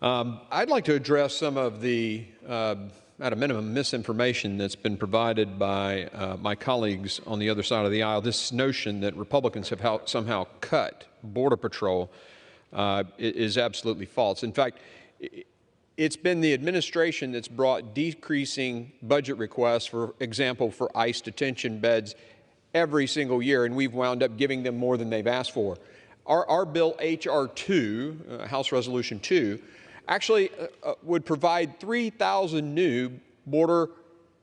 I'd like to address some of the, at a minimum, misinformation that's been provided by my colleagues on the other side of the aisle. This notion that Republicans have somehow cut Border Patrol is absolutely false. In fact, it's been the administration that's brought decreasing budget requests, for example, for ICE detention beds every single year, and we've wound up giving them more than they've asked for. Our bill, H.R. 2, House Resolution 2, actually would provide 3,000 new Border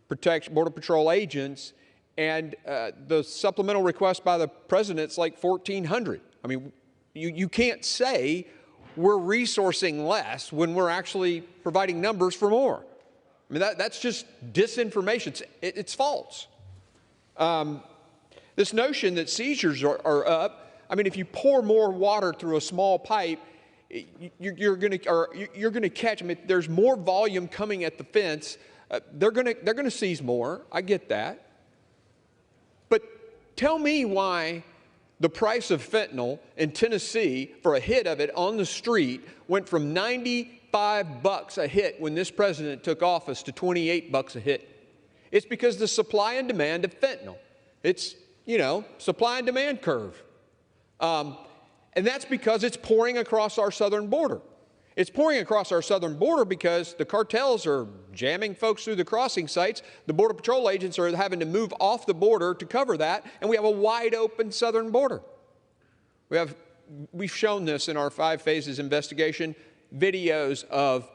Patrol agents, and the supplemental request by the president's like 1,400. I mean, you can't say we're resourcing less when we're actually providing numbers for more. I mean, that's just disinformation. It's false. This notion that seizures are up, I mean, if you pour more water through a small pipe, you're going to catch them. If there's more volume coming at the fence, they're going to seize more. I get that. But tell me why the price of fentanyl in Tennessee for a hit of it on the street went from $95 a hit when this president took office to $28 a hit. It's because the supply and demand of fentanyl. It's, supply and demand curve. And that's because it's pouring across our southern border. It's pouring across our southern border because the cartels are jamming folks through the crossing sites. The Border Patrol agents are having to move off the border to cover that, and we have a wide open southern border. We've shown this in our 5 phases investigation, videos of,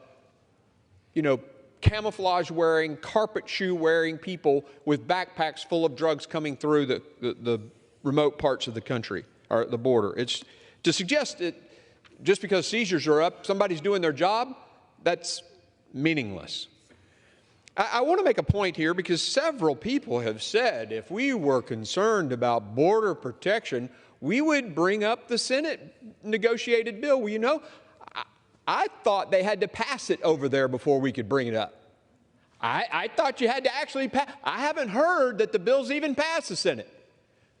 camouflage wearing, carpet shoe wearing people with backpacks full of drugs coming through the remote parts of the country, or the border. It's to suggest that just because seizures are up, somebody's doing their job, that's meaningless. I want to make a point here because several people have said if we were concerned about border protection, we would bring up the Senate negotiated bill. Well, I thought they had to pass it over there before we could bring it up. I thought you had to actually pass. I haven't heard that the bill's even passed the Senate.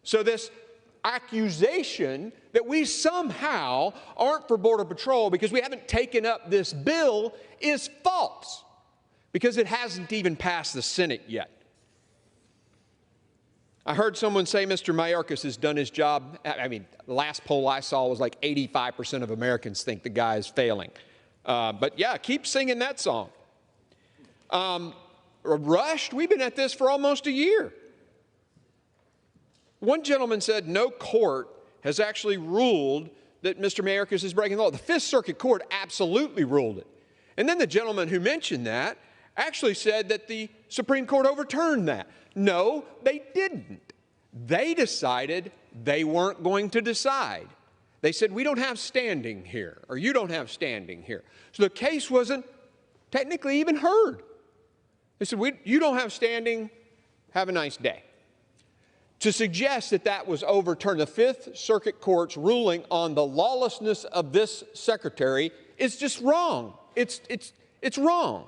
So this accusation that we somehow aren't for Border Patrol because we haven't taken up this bill is false, because it hasn't even passed the Senate yet. I heard someone say Mr. Mayorkas has done his job. I mean, the last poll I saw was like 85% of Americans think the guy is failing. But yeah, keep singing that song. Rushed, we've been at this for almost a year. One gentleman said no court has actually ruled that Mr. Mayorkas is breaking the law. The Fifth Circuit Court absolutely ruled it. And then the gentleman who mentioned that actually said that the Supreme Court overturned that. No, they didn't. They decided they weren't going to decide. They said, we don't have standing here, or you don't have standing here. So the case wasn't technically even heard. They said, you don't have standing, have a nice day. To suggest that that was overturned, the Fifth Circuit Court's ruling on the lawlessness of this secretary is just wrong. It's wrong.